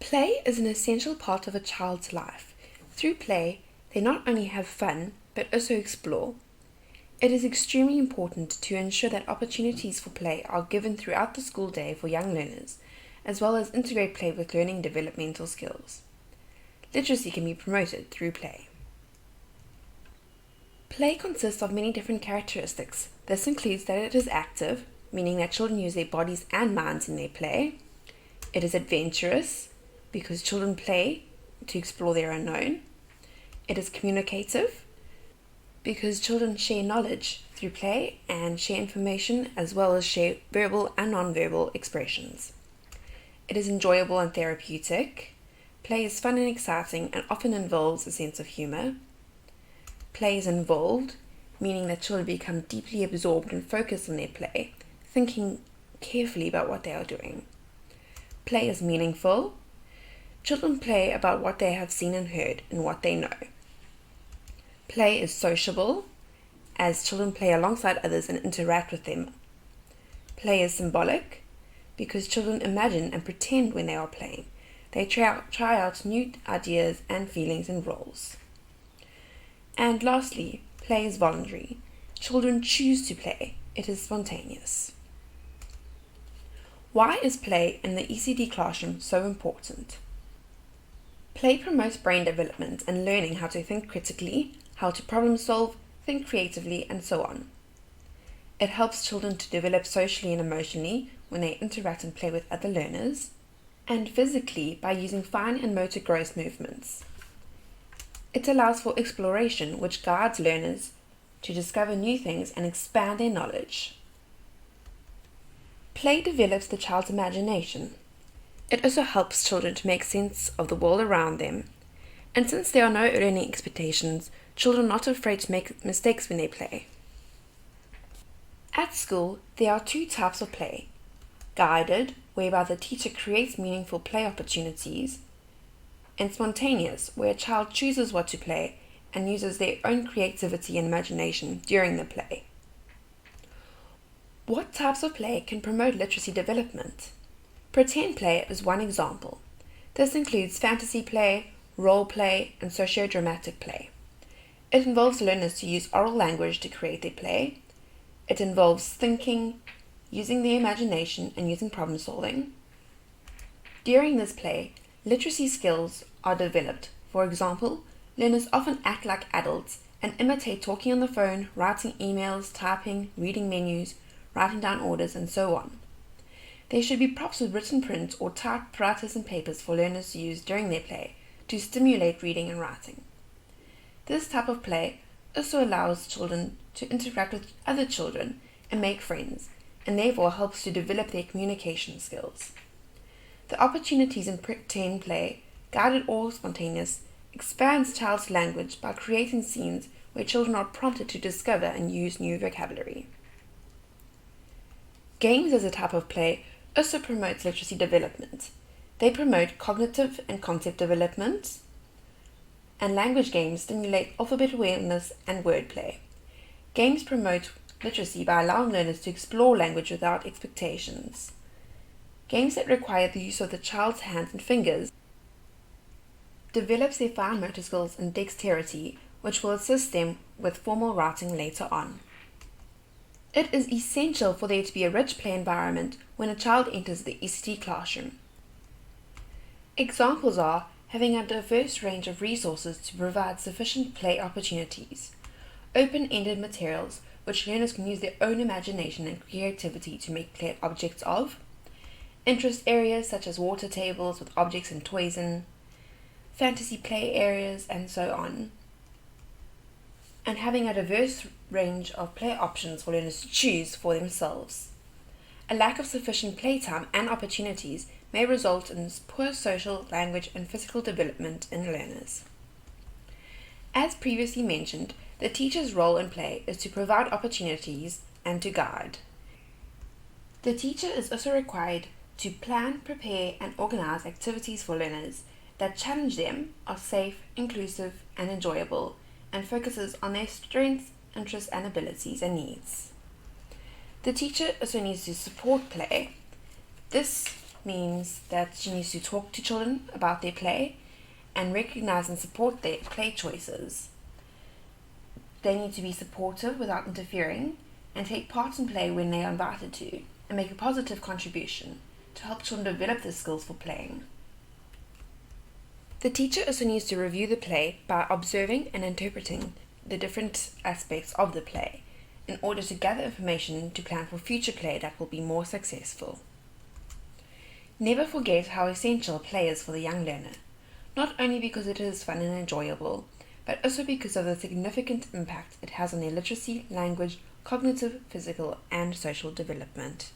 Play is an essential part of a child's life. Through play, they not only have fun, but also explore. It is extremely important to ensure that opportunities for play are given throughout the school day for young learners, as well as integrate play with learning developmental skills. Literacy can be promoted through play. Play consists of many different characteristics. This includes that it is active, meaning that children use their bodies and minds in their play. It is adventurous, because children play to explore their unknown. It is communicative, because children share knowledge through play and share information as well as share verbal and non-verbal expressions. It is enjoyable and therapeutic. Play is fun and exciting and often involves a sense of humor. Play is involved, meaning that children become deeply absorbed and focused on their play, thinking carefully about what they are doing. Play is meaningful. Children play about what they have seen and heard and what they know. Play is sociable, as children play alongside others and interact with them. Play is symbolic, because children imagine and pretend when they are playing. They try out new ideas and feelings and roles. And lastly, play is voluntary. Children choose to play. It is spontaneous. Why is play in the ECD classroom so important? Play promotes brain development and learning how to think critically, how to problem solve, think creatively, and so on. It helps children to develop socially and emotionally when they interact and play with other learners, and physically by using fine and motor gross movements. It allows for exploration, which guides learners to discover new things and expand their knowledge. Play develops the child's imagination. It also helps children to make sense of the world around them. And since there are no learning expectations, children are not afraid to make mistakes when they play. At school, there are two types of play. Guided, whereby the teacher creates meaningful play opportunities, and spontaneous, where a child chooses what to play and uses their own creativity and imagination during the play. What types of play can promote literacy development? Pretend play is one example. This includes fantasy play, role play, and socio-dramatic play. It involves learners to use oral language to create their play. It involves thinking, using their imagination, and using problem solving. During this play, literacy skills are developed. For example, learners often act like adults and imitate talking on the phone, writing emails, typing, reading menus, writing down orders, and so on. There should be props with written print or typewriters and papers for learners to use during their play to stimulate reading and writing. This type of play also allows children to interact with other children and make friends, and therefore helps to develop their communication skills. The opportunities in pretend play, guided or spontaneous, expands child's language by creating scenes where children are prompted to discover and use new vocabulary. Games as a type of play also promotes literacy development. They promote cognitive and concept development, and language games stimulate alphabet awareness and wordplay. Games promote literacy by allowing learners to explore language without expectations. Games that require the use of the child's hands and fingers develops their fine motor skills and dexterity, which will assist them with formal writing later on. It is essential for there to be a rich play environment when a child enters the ECD classroom. Examples are having a diverse range of resources to provide sufficient play opportunities, open-ended materials which learners can use their own imagination and creativity to make play objects of, interest areas such as water tables with objects and toys in, fantasy play areas, and so on, and having a diverse range of play options for learners to choose for themselves. A lack of sufficient playtime and opportunities may result in poor social, language, and physical development in learners. As previously mentioned, the teacher's role in play is to provide opportunities and to guide. The teacher is also required to plan, prepare, and organize activities for learners that challenge them, are safe, inclusive, and enjoyable, and focuses on their strengths, interests, and abilities and needs. The teacher also needs to support play. This means that she needs to talk to children about their play and recognize and support their play choices. They need to be supportive without interfering and take part in play when they are invited to, and make a positive contribution to help children develop their skills for playing. The teacher also needs to review the play by observing and interpreting the different aspects of the play in order to gather information to plan for future play that will be more successful. Never forget how essential play is for the young learner, not only because it is fun and enjoyable, but also because of the significant impact it has on their literacy, language, cognitive, physical, and social development.